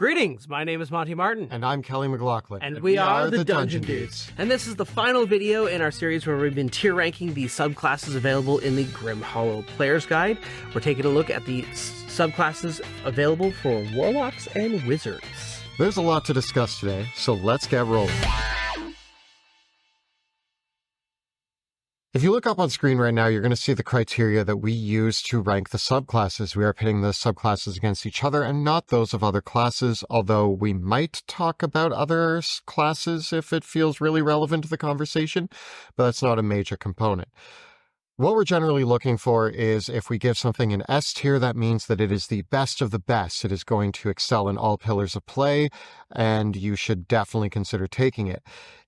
Greetings, my name is Monty Martin. And I'm Kelly McLaughlin. And we are the Dungeon Dudes. And this is the final video in our series where we've been tier ranking the subclasses available in the Grim Hollow Player's Guide. We're taking a look at the subclasses available for Warlocks and Wizards. There's a lot to discuss today, so let's get rolling. If you look up on screen right now, you're going to see the criteria that we use to rank the subclasses. We are pitting the subclasses against each other and not those of other classes, although we might talk about other classes if it feels really relevant to the conversation, but that's not a major component. What we're generally looking for is if we give something an S tier, that means that it is the best of the best. It is going to excel in all pillars of play, and you should definitely consider taking it.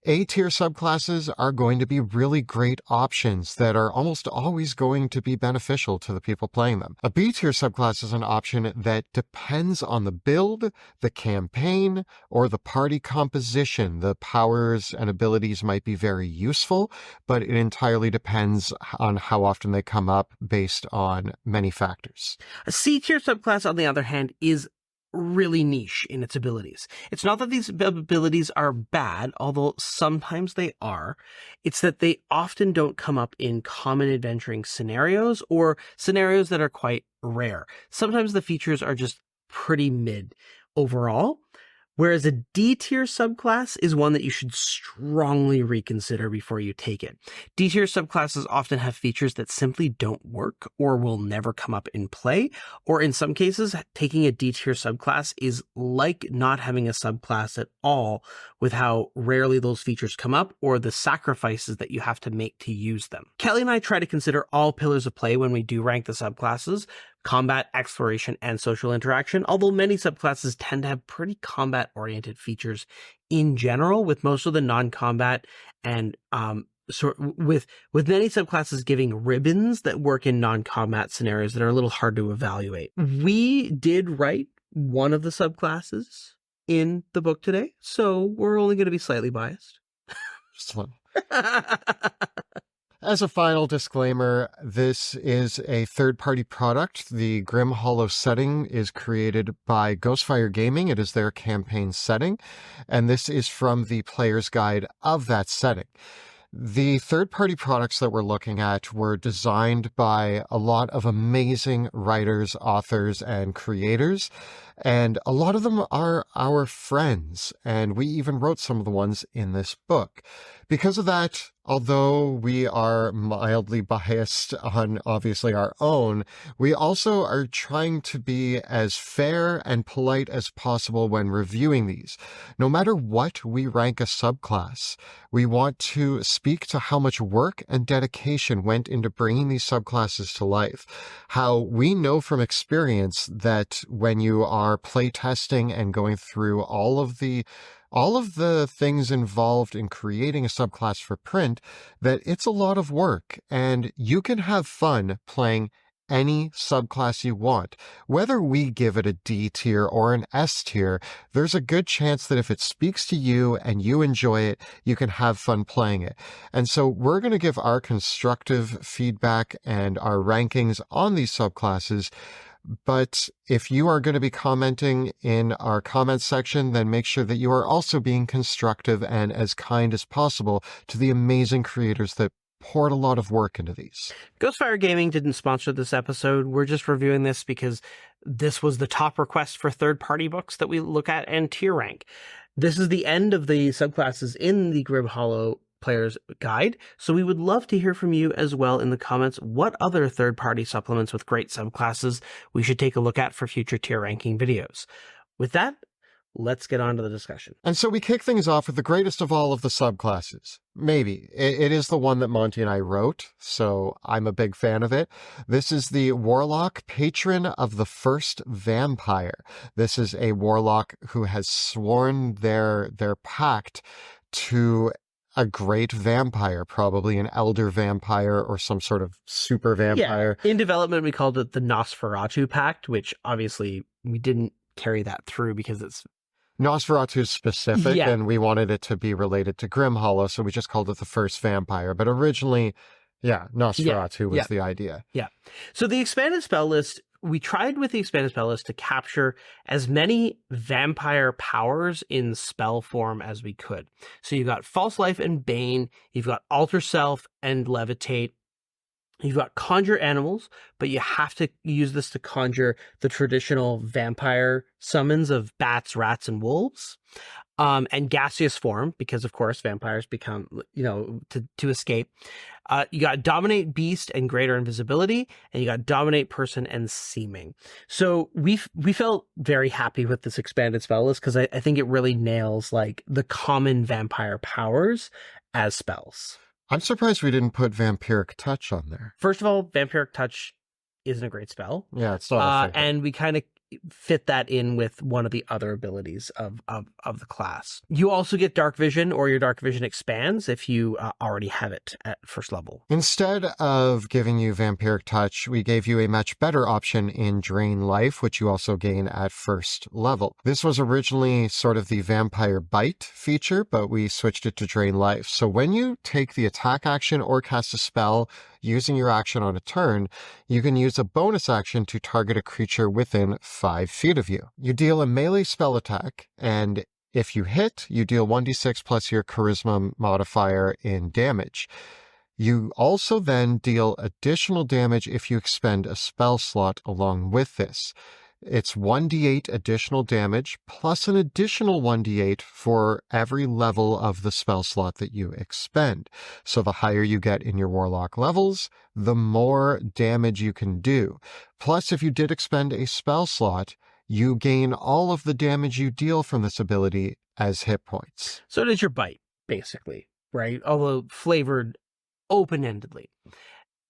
A tier subclasses are going to be really great options that are almost always going to be beneficial to the people playing them. A B tier subclass is an option that depends on the build, the campaign, or the party composition. The powers and abilities might be very useful, but it entirely depends on how often they come up based on many factors. A C tier subclass, on the other hand, is really niche in its abilities. It's not that these abilities are bad, although sometimes they are. It's that they often don't come up in common adventuring scenarios or scenarios that are quite rare. Sometimes the features are just pretty mid overall. Whereas a D tier subclass is one that you should strongly reconsider before you take it. D tier subclasses often have features that simply don't work or will never come up in play, or in some cases, taking a D tier subclass is like not having a subclass at all with how rarely those features come up or the sacrifices that you have to make to use them. Kelly and I try to consider all pillars of play when we do rank the subclasses: combat, exploration, and social interaction, although many subclasses tend to have pretty combat-oriented features in general, with most of the non-combat and with many subclasses giving ribbons that work in non-combat scenarios that are a little hard to evaluate. We did write one of the subclasses in the book today, so we're only going to be slightly biased. Just a little. As a final disclaimer, this is a third-party product. The Grim Hollow setting is created by Ghostfire Gaming. It is their campaign setting, and this is from the player's guide of that setting. The third-party products that we're looking at were designed by a lot of amazing writers, authors, and creators, and a lot of them are our friends, and we even wrote some of the ones in this book. Because of that, although we are mildly biased on obviously our own, we also are trying to be as fair and polite as possible when reviewing these. No matter what we rank a subclass, we want to speak to how much work and dedication went into bringing these subclasses to life. How we know from experience that when you are playtesting and going through all of the things involved in creating a subclass for print, that it's a lot of work, and you can have fun playing any subclass you want. Whether we give it a D tier or an S tier, there's a good chance that if it speaks to you and you enjoy it, you can have fun playing it. And so we're going to give our constructive feedback and our rankings on these subclasses. But if you are going to be commenting in our comments section, then make sure that you are also being constructive and as kind as possible to the amazing creators that poured a lot of work into these. Ghostfire Gaming didn't sponsor this episode. We're just reviewing this because this was the top request for third-party books that we look at and tier rank. This is the end of the subclasses in the Grim Hollow Player's Guide, so we would love to hear from you as well in the comments what other third-party supplements with great subclasses we should take a look at for future tier ranking videos. With that, let's get on to the discussion. And so we kick things off with the greatest of all of the subclasses. Maybe. It is the one that Monty and I wrote, so I'm a big fan of it. This is the Warlock, Patron of the First Vampire. This is a Warlock who has sworn their pact to a great vampire, probably an elder vampire or some sort of super vampire. Yeah. In development, we called it the Nosferatu Pact, which obviously we didn't carry that through because it's Nosferatu is specific, and we wanted it to be related to Grim Hollow, so we just called it the First Vampire. But originally, Nosferatu was the idea. Yeah. So the expanded spell list we tried with the expanded spell list to capture as many vampire powers in spell form as we could. So you've got False Life and Bane, you've got Alter Self and Levitate, you've got Conjure Animals, but you have to use this to conjure the traditional vampire summons of bats, rats, and wolves. And Gaseous Form, because of course vampires become, to escape. You got Dominate Beast and Greater Invisibility, and you got Dominate Person and Seeming. So we felt very happy with this expanded spell list because I think it really nails like the common vampire powers as spells. I'm surprised we didn't put Vampiric Touch on there. First of all, Vampiric Touch isn't a great spell. Yeah, it's not a favorite. And we kind of fit that in with one of the other abilities of the class. You also get Dark Vision, or your Dark Vision expands if you already have it at first level. Instead of giving you Vampiric Touch, we gave you a much better option in Drain Life, which you also gain at first level. This was originally sort of the Vampire Bite feature, but we switched it to Drain Life. So when you take the attack action or cast a spell using your action on a turn, you can use a bonus action to target a creature within 5 feet of you. You deal a melee spell attack, and if you hit, you deal 1d6 plus your charisma modifier in damage. You also then deal additional damage if you expend a spell slot along with this. It's 1d8 additional damage plus an additional 1d8 for every level of the spell slot that you expend. So the higher you get in your Warlock levels, the more damage you can do. Plus, if you did expend a spell slot, you gain all of the damage you deal from this ability as hit points. So it is your bite, basically, right? Although flavored open-endedly.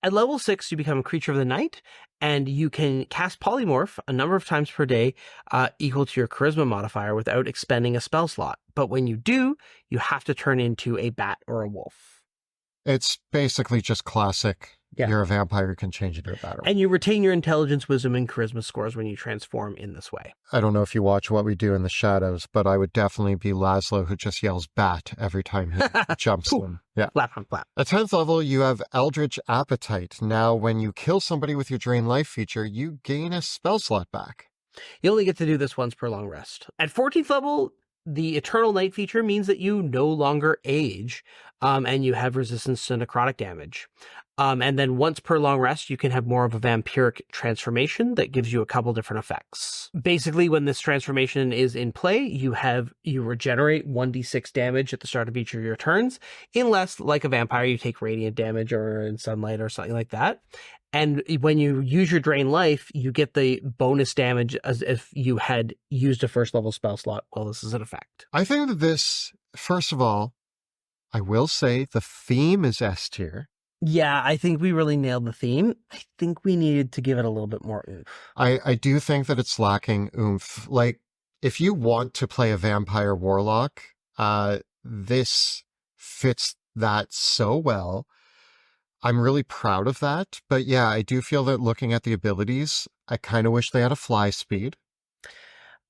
At level 6, you become a creature of the night, and you can cast Polymorph a number of times per day equal to your charisma modifier without expending a spell slot. But when you do, you have to turn into a bat or a wolf. It's basically just classic. Yeah. You're a vampire, you can change it to a bat. And you retain your intelligence, wisdom, and charisma scores when you transform in this way. I don't know if you watch What We Do in the Shadows, but I would definitely be Laszlo, who just yells bat every time he jumps them. Yeah. Flap on flap. At 10th level, you have Eldritch Appetite. Now, when you kill somebody with your Drain Life feature, you gain a spell slot back. You only get to do this once per long rest. At 14th level, the Eternal Night feature means that you no longer age, and you have resistance to necrotic damage. And then once per long rest, you can have more of a vampiric transformation that gives you a couple different effects. Basically, when this transformation is in play, you regenerate 1d6 damage at the start of each of your turns, unless, like a vampire, you take radiant damage or in sunlight or something like that. And when you use your Drain Life, you get the bonus damage as if you had used a first level spell slot while this is in effect. I think that this, first of all, I will say the theme is S tier. Yeah, I think we really nailed the theme. I think we needed to give it a little bit more oomph. I do think that it's lacking oomph. Like, if you want to play a vampire warlock, this fits that so well. I'm really proud of that. But yeah, I do feel that looking at the abilities, I kind of wish they had a fly speed.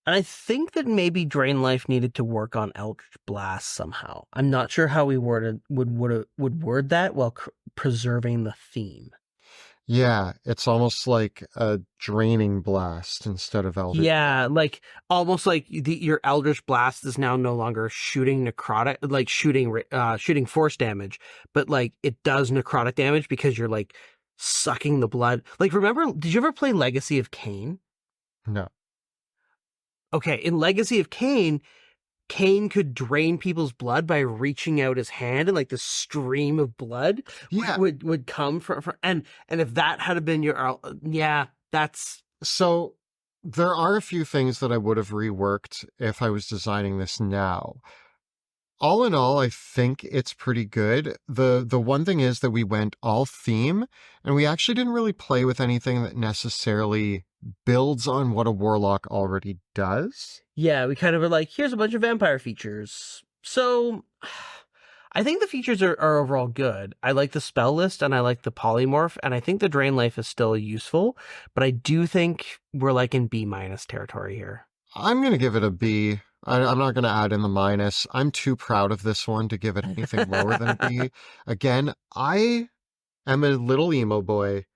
And I think that maybe Drain Life needed to work on Eldritch Blast somehow. I'm not sure how we would word that while preserving the theme. Yeah, it's almost like a draining blast instead of Eldritch. Yeah, like almost like your Eldritch Blast is now no longer shooting necrotic, like shooting force damage, but like it does necrotic damage because you're like sucking the blood. Like, remember, did you ever play Legacy of Kain? No. Okay, in Legacy of Kain, Kain could drain people's blood by reaching out his hand, and like the stream of blood would come from and if that had been your that's so. There are a few things that I would have reworked if I was designing this now. All in all, I think it's pretty good. The one thing is that we went all theme, and we actually didn't really play with anything that necessarily builds on what a warlock already does. Yeah, we kind of were like, here's a bunch of vampire features. So I think the features are overall good. I like the spell list and I like the polymorph, and I think the Drain Life is still useful, but I do think we're like in B- territory here. I'm going to give it a B. I'm not going to add in the minus. I'm too proud of this one to give it anything lower than a B. Again, I am a little emo boy.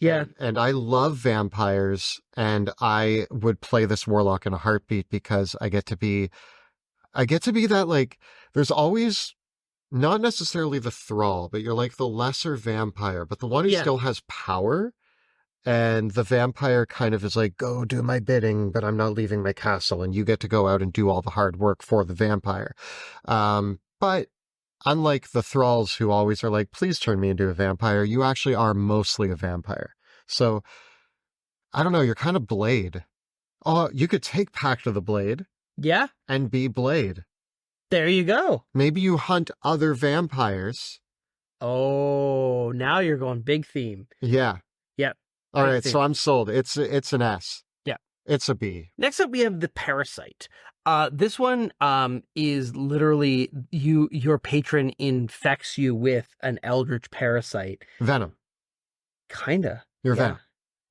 Yeah. And I love vampires, and I would play this Warlock in a heartbeat because I get to be that, like, there's always not necessarily the thrall, but you're like the lesser vampire, but the one who Yeah. still has power. And the vampire kind of is like, go do my bidding, but I'm not leaving my castle. And you get to go out and do all the hard work for the vampire. But unlike the thralls who always are like, please turn me into a vampire, you actually are mostly a vampire. So I don't know, you're kind of Blade. Oh, you could take Pact of the Blade Yeah. and be Blade. There you go. Maybe you hunt other vampires. Oh, now you're going big theme. Yeah. Yep. All right, so I'm sold. It's an S. Yeah. It's a B. Next up, we have the Parasite. This one is literally your patron infects you with an eldritch parasite. Venom. Kinda. You're Yeah.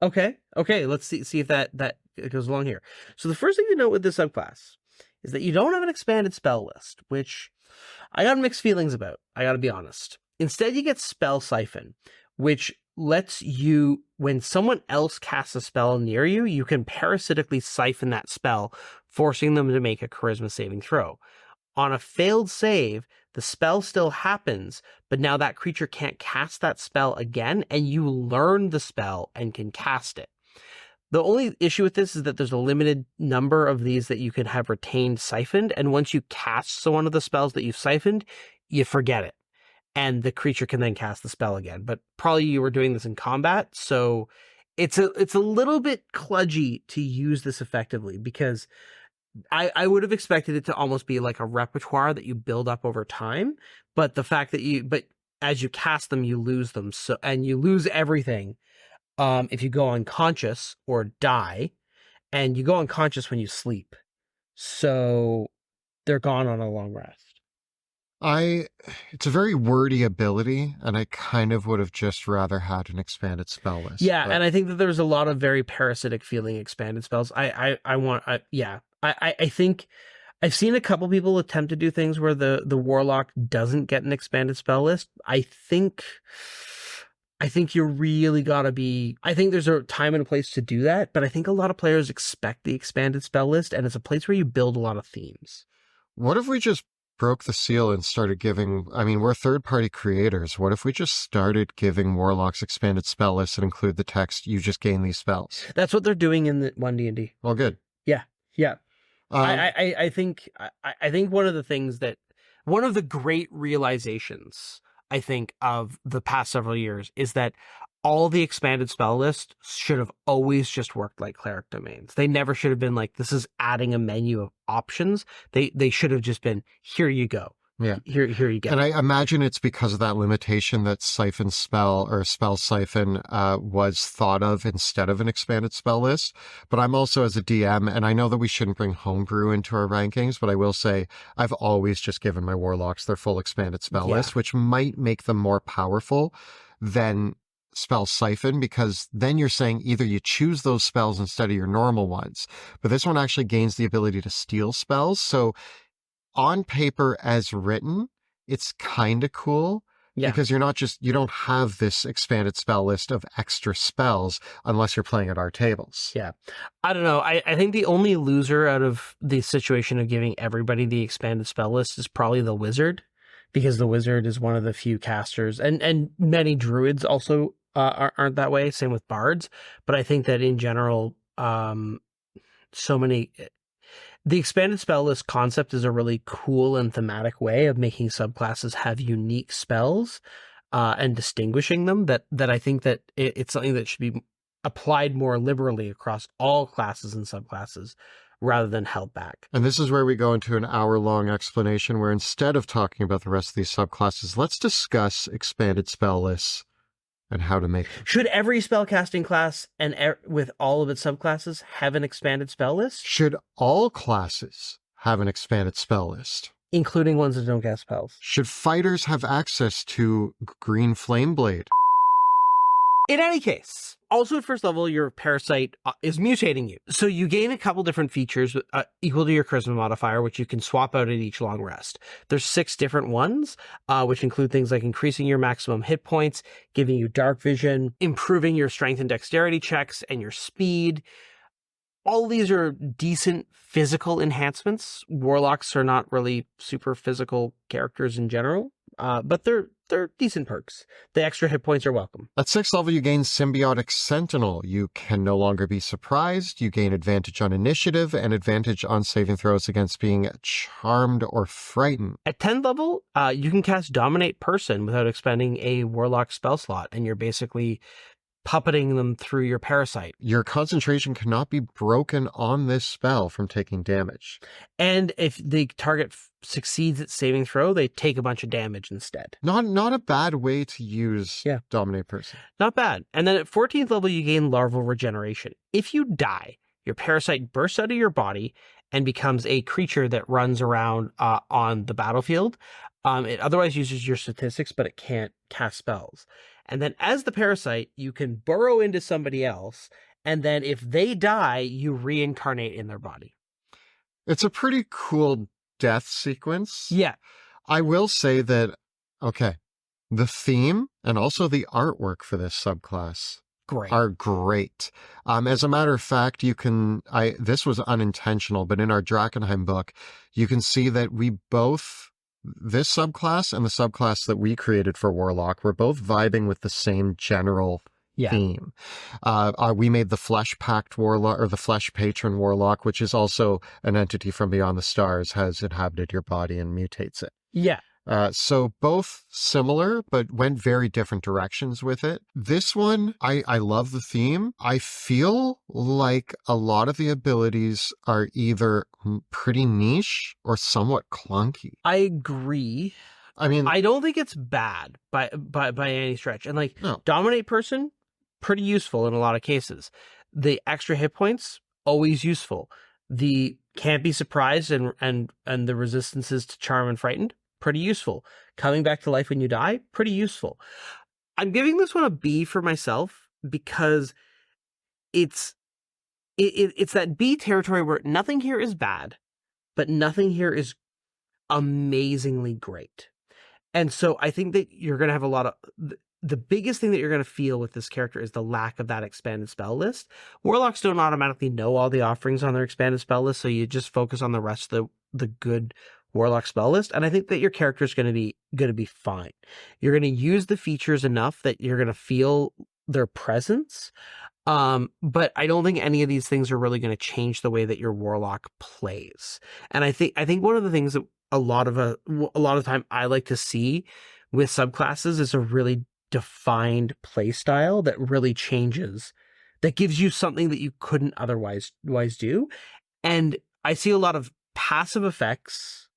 Venom. Okay. Let's see if that goes along here. So the first thing to note with this subclass is that you don't have an expanded spell list, which I got mixed feelings about. I got to be honest. Instead, you get Spell Siphon, which lets you, when someone else casts a spell near you, you can parasitically siphon that spell, forcing them to make a charisma saving throw. On a failed save, the spell still happens, but now that creature can't cast that spell again, and you learn the spell and can cast it. The only issue with this is that there's a limited number of these that you can have retained siphoned, and once you cast one of the spells that you've siphoned, you forget it. And the creature can then cast the spell again. But probably you were doing this in combat, so it's a little bit kludgy to use this effectively, because I would have expected it to almost be like a repertoire that you build up over time. But the fact that but as you cast them, you lose them. So, and you lose everything if you go unconscious or die, and you go unconscious when you sleep. So they're gone on a long rest. It's a very wordy ability, and I kind of would have just rather had an expanded spell list. Yeah, and I think that there's a lot of very parasitic feeling expanded spells. I think I've seen a couple people attempt to do things where the Warlock doesn't get an expanded spell list. I think you really gotta be. I think there's a time and a place to do that, but I think a lot of players expect the expanded spell list, and it's a place where you build a lot of themes. What if we just broke the seal and started giving, I mean, we're third-party creators. What if we just started giving Warlocks expanded spell lists and include the text, you just gain these spells? That's what they're doing in the 1D&D. Well, good. Yeah. I think one of the great realizations, I think, of the past several years is that all the expanded spell lists should have always just worked like cleric domains. They never should have been like, this is adding a menu of options. They should have just been, here you go. Yeah. Here you go. And I imagine it's because of that limitation that siphon spell or spell siphon was thought of instead of an expanded spell list. But I'm also, as a DM, and I know that we shouldn't bring homebrew into our rankings, but I will say I've always just given my Warlocks their full expanded spell list, which might make them more powerful than spell siphon, because then you're saying either you choose those spells instead of your normal ones, but this one actually gains the ability to steal spells. So on paper as written, it's kind of cool, because you don't have this expanded spell list of extra spells unless you're playing at our tables. Yeah. I don't know. I think the only loser out of the situation of giving everybody the expanded spell list is probably the wizard, because the wizard is one of the few casters, and many druids also aren't that way. Same with bards. But I think that in general, the expanded spell list concept is a really cool and thematic way of making subclasses have unique spells and distinguishing them, that I think that it's something that should be applied more liberally across all classes and subclasses rather than held back. And this is where we go into an hour-long explanation where instead of talking about the rest of these subclasses, let's discuss expanded spell lists and how to make them. Should every spellcasting class and with all of its subclasses have an expanded spell list? Should all classes have an expanded spell list? Including ones that don't cast spells. Should fighters have access to Green Flame Blade? In any case, also at first level, your Parasite is mutating you. So you gain a couple different features equal to your Charisma modifier, which you can swap out at each long rest. There's 6 different ones, which include things like increasing your maximum hit points, giving you dark vision, improving your strength and dexterity checks, and your speed. All these are decent physical enhancements. Warlocks are not really super physical characters in general, but they're decent perks. The extra hit points are welcome. At 6th level, you gain Symbiotic Sentinel. You can no longer be surprised. You gain advantage on initiative and advantage on saving throws against being charmed or frightened. At 10th level, you can cast Dominate Person without expending a Warlock spell slot, and you're basically puppeting them through your Parasite. Your concentration cannot be broken on this spell from taking damage. And if the target succeeds at saving throw, they take a bunch of damage instead. Not a bad way to use Dominate Person. Not bad. And then at 14th level, you gain Larval Regeneration. If you die, your Parasite bursts out of your body and becomes a creature that runs around on the battlefield. It otherwise uses your statistics, but it can't cast spells. And then as the Parasite, you can burrow into somebody else, and then if they die, you reincarnate in their body. It's a pretty cool death sequence. Yeah. I will say that, okay, the theme and also the artwork for this subclass are great. As a matter of fact, this was unintentional, but in our Drakenheim book, you can see that this subclass and the subclass that we created for Warlock were both vibing with the same general theme. We made the Flesh Pact Warlock, or the Flesh Patron Warlock, which is also an entity from Beyond the Stars, has inhabited your body and mutates it. Yeah. So both similar, but went very different directions with it. This one, I love the theme. I feel like a lot of the abilities are either pretty niche or somewhat clunky. I agree. I mean, I don't think it's bad by any stretch. And no. Dominate Person, pretty useful in a lot of cases. The extra hit points, always useful. The can't be surprised and the resistances to charm and frightened, pretty useful. Coming back to life when you die, pretty useful. I'm giving this one a B for myself because it's that B territory where nothing here is bad, but nothing here is amazingly great. And so I think that you're going to have a lot of... The biggest thing that you're going to feel with this character is the lack of that expanded spell list. Warlocks don't automatically know all the offerings on their expanded spell list, so you just focus on the rest of the good Warlock spell list, and I think that your character is going to be fine. You're going to use the features enough that you're going to feel their presence, but I don't think any of these things are really going to change the way that your Warlock plays. And I think one of the things that a lot of time I like to see with subclasses is a really defined play style that really changes, that gives you something that you couldn't otherwise do. And I see a lot of passive effects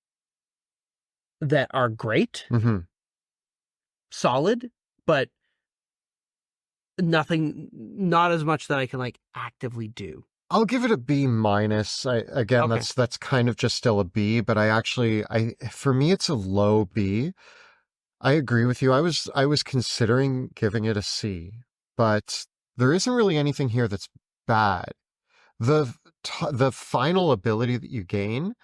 that are great, solid, but not as much that I can actively do. I'll give it a B minus. That's kind of just still a B, but for me, it's a low B. I agree with you. I was considering giving it a C, but there isn't really anything here that's bad. The final ability that you gain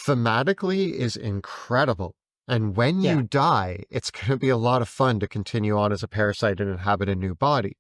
thematically is incredible. And when you die, it's going to be a lot of fun to continue on as a Parasite and inhabit a new body.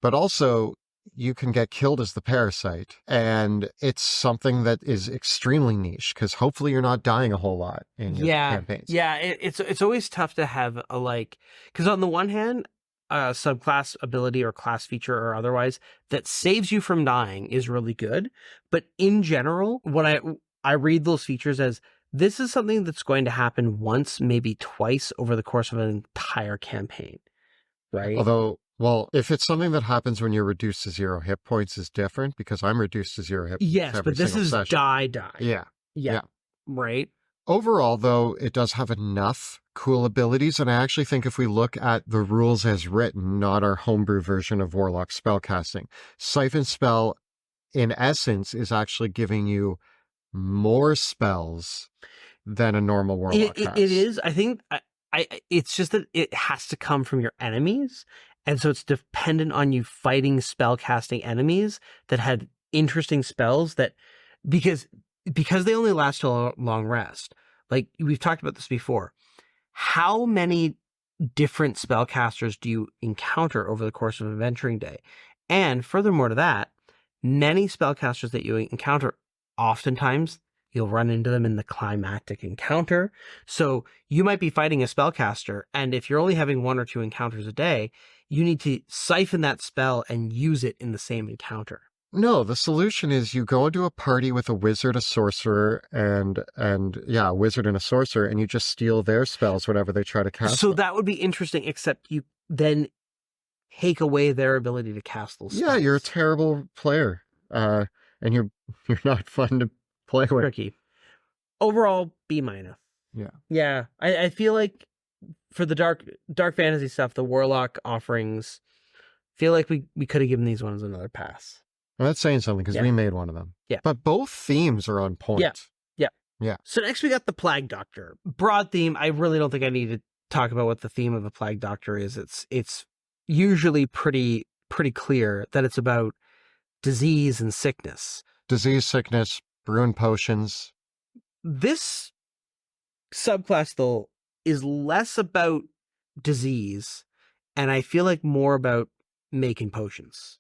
But also, you can get killed as the Parasite, and it's something that is extremely niche, because hopefully you're not dying a whole lot in your campaigns. Yeah, it's always tough to have because on the one hand, a subclass ability or class feature or otherwise that saves you from dying is really good. But in general, when I read those features as, this is something that's going to happen once, maybe twice over the course of an entire campaign, right? Although, well, if it's something that happens when you're reduced to 0 hit points is different, because I'm reduced to 0 hit points. Yes, but this is session. Die. Yeah. Right? Overall, though, it does have enough cool abilities, and I actually think if we look at the rules as written, not our homebrew version of Warlock spellcasting, Siphon Spell, in essence, is actually giving you more spells than a normal Warlock has. It is. I think it's just that it has to come from your enemies, And so it's dependent on you fighting spellcasting enemies that had interesting spells that, because they only last till a long rest. Like we've talked about this before. How many different spellcasters do you encounter over the course of Adventuring Day? And furthermore to that, many spellcasters that you encounter, oftentimes you'll run into them in the climactic encounter. So you might be fighting a spellcaster, and if you're only having 1 or 2 encounters a day, you need to siphon that spell and use it in the same encounter. No, the solution is you go into a party with a wizard, a sorcerer, and a wizard and a sorcerer, and you just steal their spells whenever they try to cast So them. that would be interesting, except you then take away their ability to cast those spells. Yeah, you're a terrible player, and you're not fun to play with. Tricky. Overall, B-. Yeah. I feel like for the dark fantasy stuff, the Warlock offerings, feel like we could have given these ones another pass. Well, that's saying something because we made one of them. Yeah. But both themes are on point. Yeah. So next we got the Plague Doctor. Broad theme. I really don't think I need to talk about what the theme of the Plague Doctor is. It's usually pretty clear that it's about disease and sickness. Disease, sickness, brewing potions. This subclass, though, is less about disease, and I feel like more about making potions.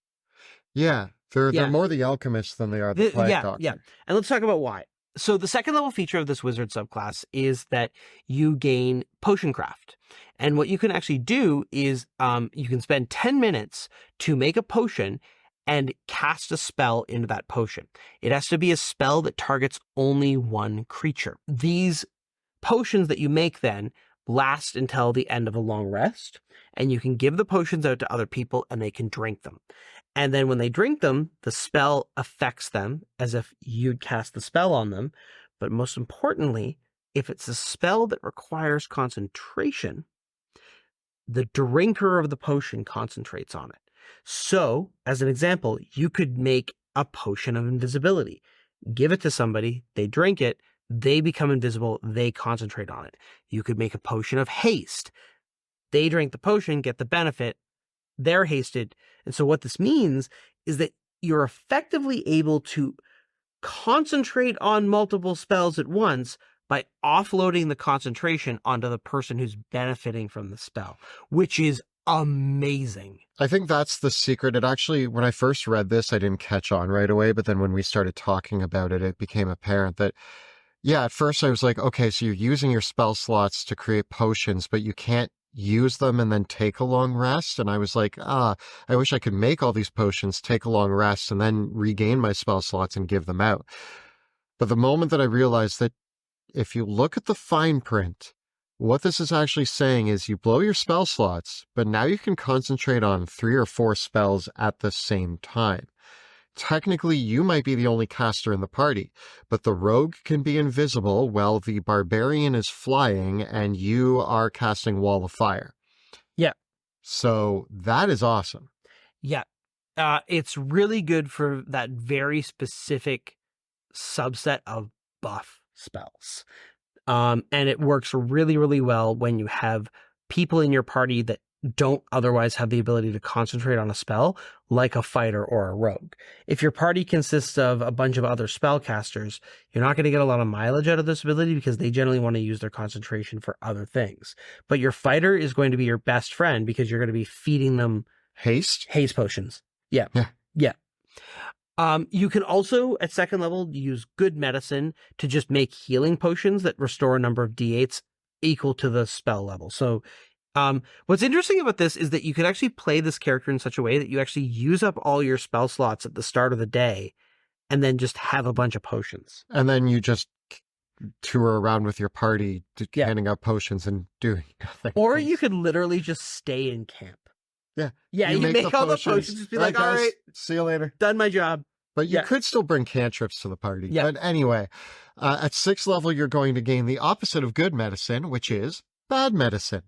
Yeah. They're more the alchemists than they are the Plague Doctor. Yeah. And let's talk about why. So the second level feature of this wizard subclass is that you gain potion craft. And what you can actually do is you can spend 10 minutes to make a potion and cast a spell into that potion. It has to be a spell that targets only one creature. These potions that you make then last until the end of a long rest, and you can give the potions out to other people and they can drink them. And then when they drink them, the spell affects them as if you'd cast the spell on them. But most importantly, if it's a spell that requires concentration, the drinker of the potion concentrates on it. So, as an example, you could make a potion of invisibility. Give it to somebody, they drink it, they become invisible, they concentrate on it. You could make a potion of haste. They drink the potion, get the benefit, they're hasted. And so what this means is that you're effectively able to concentrate on multiple spells at once by offloading the concentration onto the person who's benefiting from the spell, which is amazing. I think that's the secret. It actually, when I first read this, I didn't catch on right away, but then when we started talking about it, it became apparent that, yeah, at first I was like, okay, so you're using your spell slots to create potions, but you can't use them and then take a long rest. And I was like, I wish I could make all these potions, take a long rest, and then regain my spell slots and give them out. But the moment that I realized that if you look at the fine print, what this is actually saying is you blow your spell slots, but now you can concentrate on 3 or 4 spells at the same time. Technically, you might be the only caster in the party, but the rogue can be invisible while the barbarian is flying and you are casting Wall of Fire. Yeah. So that is awesome. Yeah. It's really good for that very specific subset of buff spells. And it works really, really well when you have people in your party that don't otherwise have the ability to concentrate on a spell, like a fighter or a rogue. If your party consists of a bunch of other spellcasters, you're not going to get a lot of mileage out of this ability because they generally want to use their concentration for other things. But your fighter is going to be your best friend because you're going to be feeding them haste potions. Yeah. You can also, at second level, use good medicine to just make healing potions that restore a number of d8s equal to the spell level. So what's interesting about this is that you can actually play this character in such a way that you actually use up all your spell slots at the start of the day and then just have a bunch of potions. And then you just tour around with your party handing out potions and doing nothing. Or you could literally just stay in camp. Yeah, you make all the potions, just be like, all right, see you later. Done my job. But you could still bring cantrips to the party. Yeah. But anyway, at 6th level, you're going to gain the opposite of good medicine, which is bad medicine.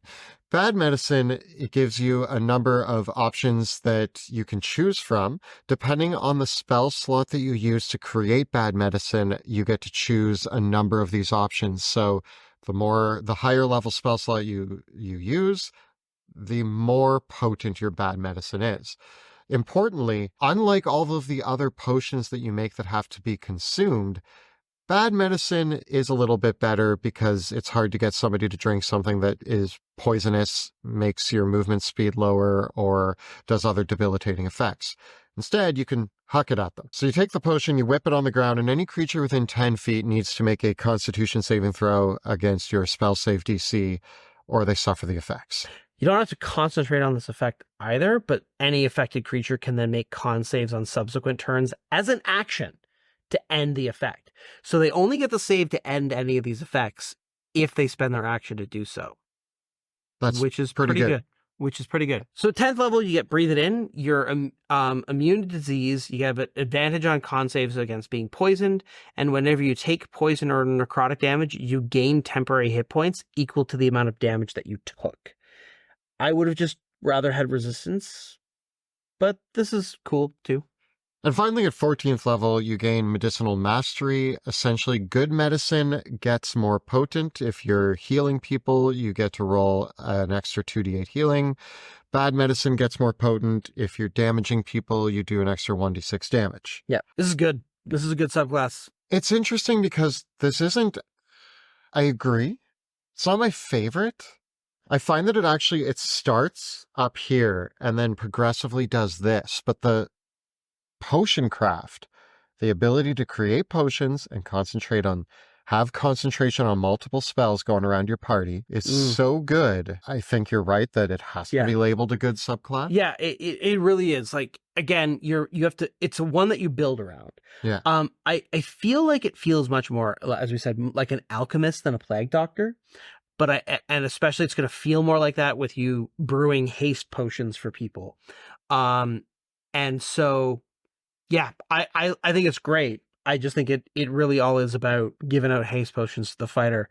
Bad medicine, it gives you a number of options that you can choose from. Depending on the spell slot that you use to create bad medicine, you get to choose a number of these options. So the higher level spell slot you use, the more potent your bad medicine is. Importantly, unlike all of the other potions that you make that have to be consumed, bad medicine is a little bit better because it's hard to get somebody to drink something that is poisonous, makes your movement speed lower, or does other debilitating effects. Instead, you can huck it at them. So you take the potion, you whip it on the ground, and any creature within 10 feet needs to make a Constitution saving throw against your spell save DC, or they suffer the effects. You don't have to concentrate on this effect either, but any affected creature can then make con saves on subsequent turns as an action to end the effect. So they only get the save to end any of these effects if they spend their action to do so. Which is pretty good. Which is pretty good. So 10th level, you get Breathe It In. You're immune to disease. You have an advantage on con saves against being poisoned. And whenever you take poison or necrotic damage, you gain temporary hit points equal to the amount of damage that you took. I would have just rather had resistance, but this is cool too. And finally, at 14th level, you gain Medicinal Mastery. Essentially, good medicine gets more potent. If you're healing people, you get to roll an extra 2d8 healing. Bad medicine gets more potent. If you're damaging people, you do an extra 1d6 damage. Yeah, this is good. This is a good subclass. It's interesting because this isn't... I agree. It's not my favorite. I find that it starts up here and then progressively does this, but the potion craft, the ability to create potions and have concentration on multiple spells going around your party is so good. I think you're right that it has to be labeled a good subclass. Yeah, it really is. Like, again, you have to, it's one that you build around. Yeah. I feel like it feels much more, as we said, like an alchemist than a plague doctor. But and especially it's going to feel more like that with you brewing haste potions for people. And so, yeah, I think it's great. I just think it really all is about giving out haste potions to the fighter,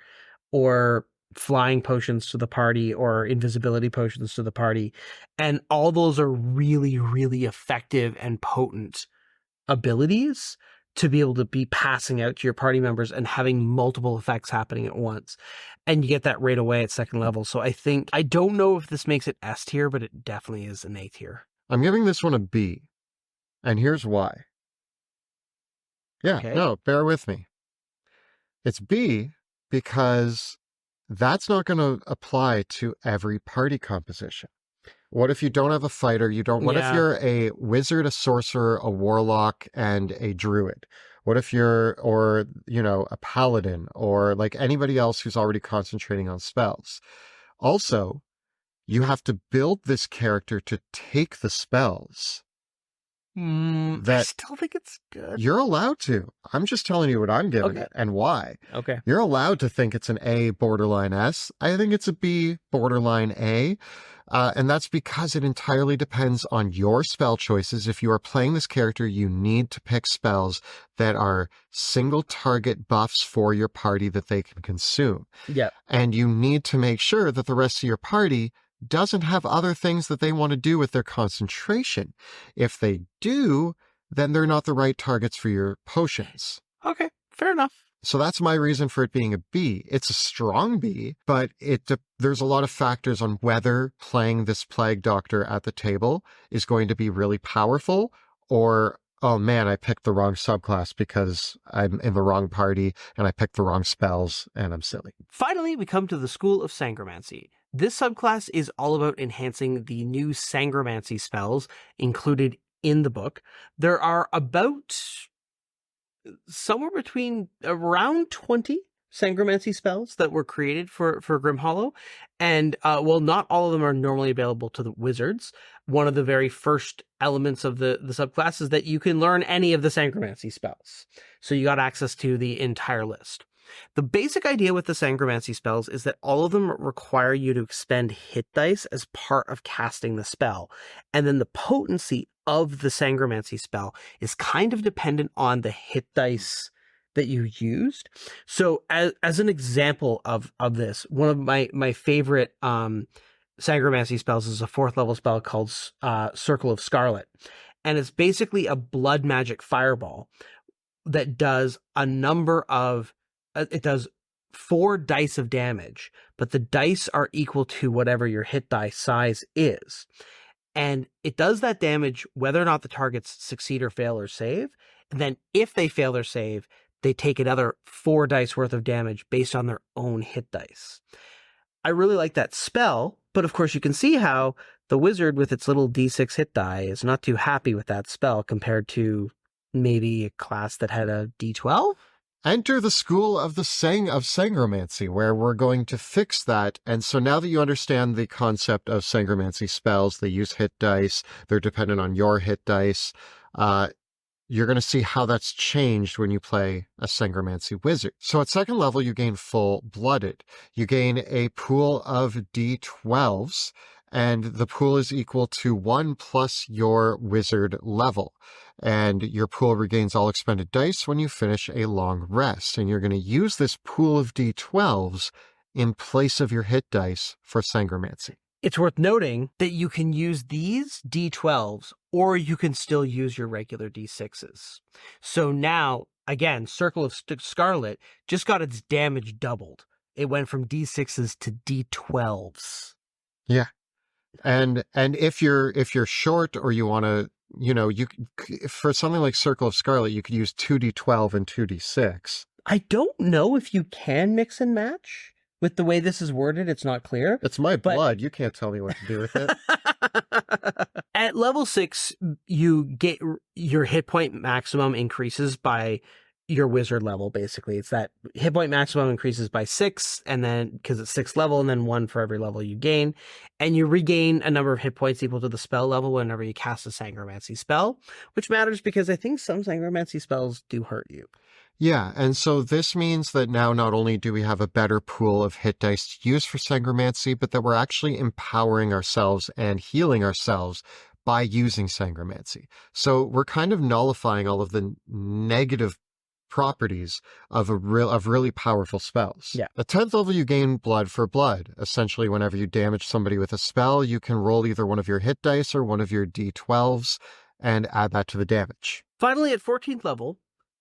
or flying potions to the party, or invisibility potions to the party. And all those are really, really effective and potent abilities to be able to be passing out to your party members and having multiple effects happening at once. And you get that right away at 2nd level. So I don't know if this makes it S tier, but it definitely is an A tier. I'm giving this one a B. And here's why. Yeah, okay. No, bear with me. It's B because that's not going to apply to every party composition. What if you don't have a fighter? What if you're a wizard, a sorcerer, a warlock, and a druid? What if you're, a paladin, or like anybody else who's already concentrating on spells? Also, you have to build this character to take the spells. I still think it's good. You're allowed to. I'm just telling you what I'm giving it and why. Okay. You're allowed to think it's an A borderline S. I think it's a B borderline A. And that's because it entirely depends on your spell choices. If you are playing this character, you need to pick spells that are single target buffs for your party that they can consume. Yeah. And you need to make sure that the rest of your party doesn't have other things that they want to do with their concentration. If they do, then they're not the right targets for your potions. Okay, fair enough. So that's my reason for it being a B. It's a strong B, but there's a lot of factors on whether playing this Plague Doctor at the table is going to be really powerful, or, oh man, I picked the wrong subclass because I'm in the wrong party and I picked the wrong spells and I'm silly. Finally, we come to the School of Sangromancy. This subclass is all about enhancing the new Sangromancy spells included in the book. There are about somewhere between around 20 Sangromancy spells that were created for Grimhollow. And, not all of them are normally available to the wizards. One of the very first elements of the subclass is that you can learn any of the Sangromancy spells. So you got access to the entire list. The basic idea with the Sangromancy spells is that all of them require you to expend hit dice as part of casting the spell. And then the potency of the Sangromancy spell is kind of dependent on the hit dice that you used. So as an example of this, one of my favorite Sangromancy spells is a 4th level spell called Circle of Scarlet. And it's basically a blood magic fireball that does a number of it does 4 dice of damage, but the dice are equal to whatever your hit die size is. And it does that damage whether or not the targets succeed or fail or save. And then if they fail their save, they take another 4 dice worth of damage based on their own hit dice. I really like that spell, but of course you can see how the wizard with its little d6 hit die is not too happy with that spell compared to maybe a class that had a d12? Enter the school of Sangromancy, where we're going to fix that. And so now that you understand the concept of Sangromancy spells, they use hit dice, they're dependent on your hit dice, you're going to see how that's changed when you play a Sangromancy wizard. So at second level, you gain full-blooded. You gain a pool of d12s, and the pool is equal to 1 plus your wizard level. And your pool regains all expended dice when you finish a long rest. And you're going to use this pool of d12s in place of your hit dice for Sangromancy. It's worth noting that you can use these d12s, or you can still use your regular d6s. So now, again, Circle of Scarlet just got its damage doubled. It went from d6s to d12s. Yeah. And if you're short, or you want to, you for something like Circle of Scarlet, you could use 2d12 and 2d6. I don't know if you can mix and match. With the way this is worded, it's not clear. It's my blood. You can't tell me what to do with it. At level 6, you get your hit point maximum increases by your wizard level, basically. It's that hit point maximum increases by 6, and then, because it's 6th level, and then 1 for every level you gain. And you regain a number of hit points equal to the spell level whenever you cast a Sangromancy spell, which matters because I think some Sangromancy spells do hurt you. Yeah, and so this means that now not only do we have a better pool of hit dice to use for Sangromancy, but that we're actually empowering ourselves and healing ourselves by using Sangromancy. So we're kind of nullifying all of the negative properties of really powerful spells. Yeah. At 10th level, you gain blood for blood. Essentially, whenever you damage somebody with a spell, you can roll either one of your hit dice or one of your d12s and add that to the damage. Finally, at 14th level,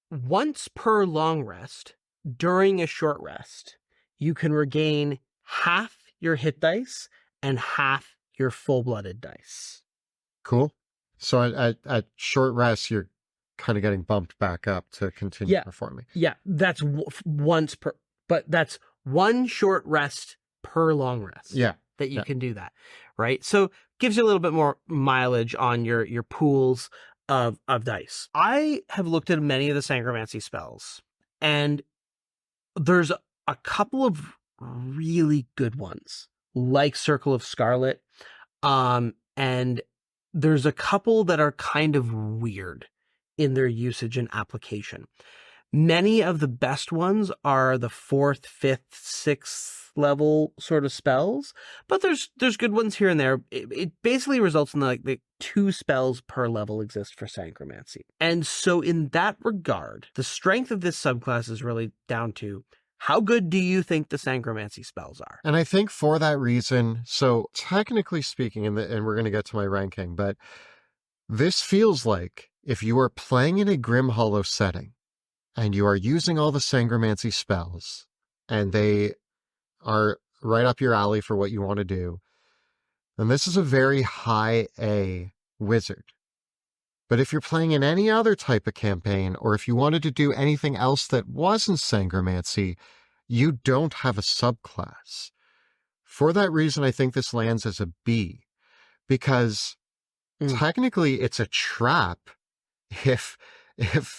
once per long rest, during a short rest, you can regain half your hit dice and half your full-blooded dice. Cool. So at short rest, you're kind of getting bumped back up to continue performing. Yeah, that's once per, but that's one short rest per long rest. Yeah. That you can do that, right? So gives you a little bit more mileage on your pools of dice. I have looked at many of the Sangromancy spells, and there's a couple of really good ones, like Circle of Scarlet, and there's a couple that are kind of weird in their usage and application. Many of the best ones are the 4th, 5th, 6th level sort of spells, but there's good ones here and there. It basically results in the 2 spells per level exist for Sangromancy. And so in that regard, the strength of this subclass is really down to how good do you think the Sangromancy spells are? And I think for that reason, so technically speaking, and we're going to get to my ranking, but this feels like if you are playing in a Grim Hollow setting and you are using all the Sangromancy spells and they are right up your alley for what you want to do, then this is a very high A wizard. But if you're playing in any other type of campaign, or if you wanted to do anything else that wasn't Sangromancy, you don't have a subclass. For that reason, I think this lands as a B, because technically it's a trap if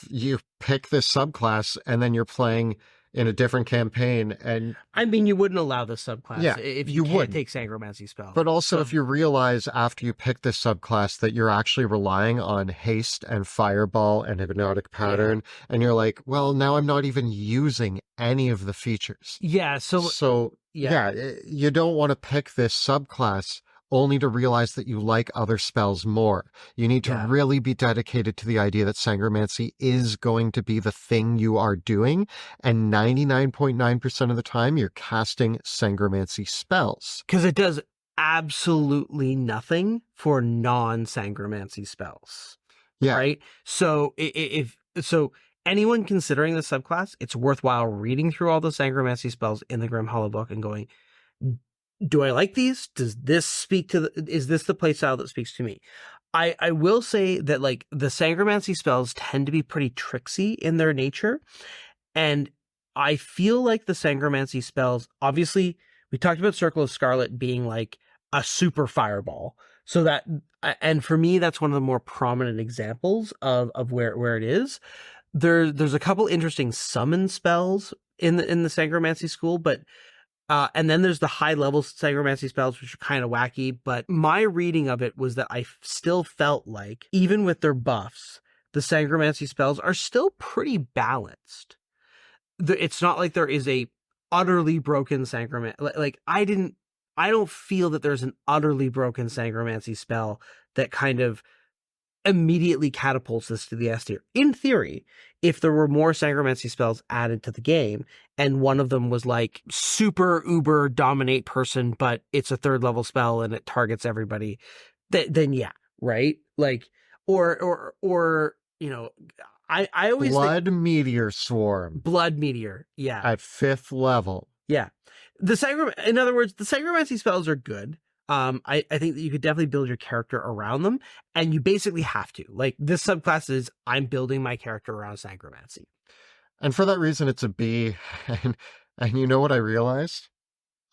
you pick this subclass and then you're playing in a different campaign. And I mean, you wouldn't allow this subclass if you can't take Sangromancy spells. But also if you realize after you pick this subclass that you're actually relying on haste and fireball and hypnotic pattern, and you're like, well, now I'm not even using any of the features. Yeah. So you don't want to pick this subclass only to realize that you like other spells more. You need to really be dedicated to the idea that Sangromancy is going to be the thing you are doing, and 99.9% of the time you're casting Sangromancy spells. Because it does absolutely nothing for non-Sangromancy spells. Yeah. Right? So anyone considering the subclass, it's worthwhile reading through all the Sangromancy spells in the Grim Hollow book and going, do I like these? Does this speak to is this the playstyle that speaks to me? I will say that like the Sangromancy spells tend to be pretty tricksy in their nature. And I feel like the Sangromancy spells, obviously we talked about Circle of Scarlet being like a super fireball. So that, and for me, that's one of the more prominent examples of where it is. There's a couple interesting summon spells in the Sangromancy school, but and then there's the high level Sangromancy spells, which are kind of wacky. But my reading of it was that I still felt like, even with their buffs, the Sangromancy spells are still pretty balanced. It's not like there is a utterly broken Sangromancy. Like I don't feel that there's an utterly broken Sangromancy spell that kind of immediately catapults this to the S tier. In theory, if there were more Sangromancy spells added to the game, and one of them was like super uber dominate person, but it's a 3rd level spell and it targets everybody, then yeah, right? Like, or you know, I always Blood Meteor Swarm. Blood Meteor, yeah. At 5th level. Yeah. In other words, the Sangromancy spells are good. I think that you could definitely build your character around them, and you basically have to. Like, this subclass is, I'm building my character around Sangromancy. And for that reason, it's a B. And you know what I realized?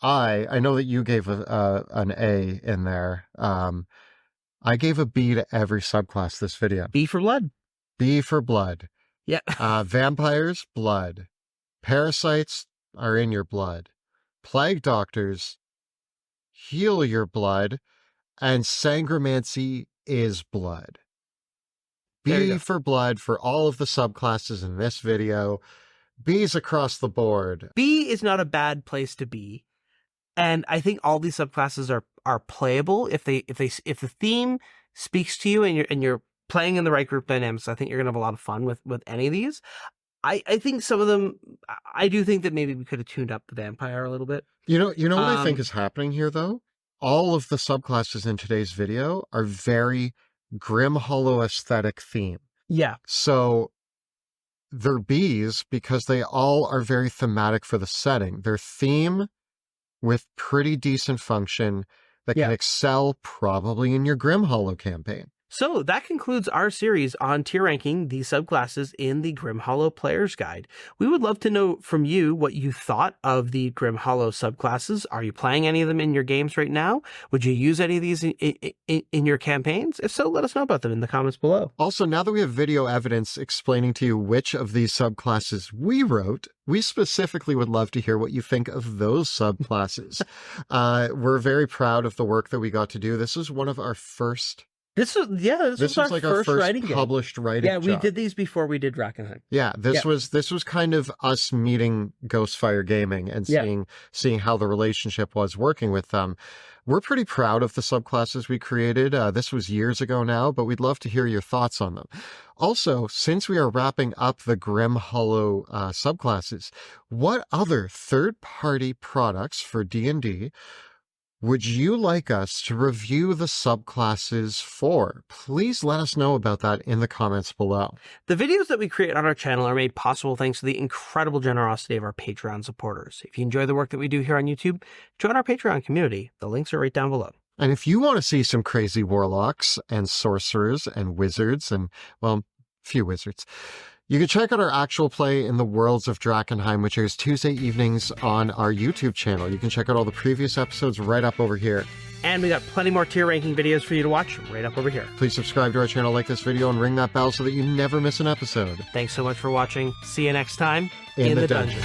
I know that you gave an A in there. I gave a B to every subclass this video. B for blood. B for blood. Yeah. Vampires, blood. Parasites are in your blood. Plague Doctors heal your blood, and Sangromancy is blood. B for blood for all of the subclasses in this video. B's across the board. B is not a bad place to be, and I think all these subclasses are playable if the theme speaks to you and you're playing in the right group dynamics. I think you're gonna have a lot of fun with any of these. I think some of them, I do think that maybe we could have tuned up the vampire a little bit. You know what I think is happening here, though? All of the subclasses in today's video are very Grim Hollow aesthetic theme. Yeah. So they're Bs because they all are very thematic for the setting. They're theme with pretty decent function that can excel probably in your Grim Hollow campaign. So that concludes our series on tier ranking the subclasses in the Grim Hollow Player's Guide. We would love to know from you what you thought of the Grim Hollow subclasses. Are you playing any of them in your games right now? Would you use any of these in your campaigns? If so, let us know about them in the comments below. Also, now that we have video evidence explaining to you which of these subclasses we wrote, we specifically would love to hear what you think of those subclasses. We're very proud of the work that we got to do. This is one of our first... This was like our first published writing job. we did these before we did Rackenheim. Yeah, this was kind of us meeting Ghostfire Gaming and seeing how the relationship was working with them. We're pretty proud of the subclasses we created. This was years ago now, but we'd love to hear your thoughts on them. Also, since we are wrapping up the Grim Hollow subclasses, what other third-party products for D&D would you like us to review the subclasses for? Please let us know about that in the comments below. The videos that we create on our channel are made possible thanks to the incredible generosity of our Patreon supporters. If you enjoy the work that we do here on YouTube, join our Patreon community. The links are right down below. And if you want to see some crazy warlocks and sorcerers and wizards and, well, few wizards, you can check out our actual play in the Worlds of Drakkenheim, which airs Tuesday evenings on our YouTube channel. You can check out all the previous episodes right up over here. And we got plenty more tier ranking videos for you to watch right up over here. Please subscribe to our channel, like this video, and ring that bell so that you never miss an episode. Thanks so much for watching. See you next time in the dungeon.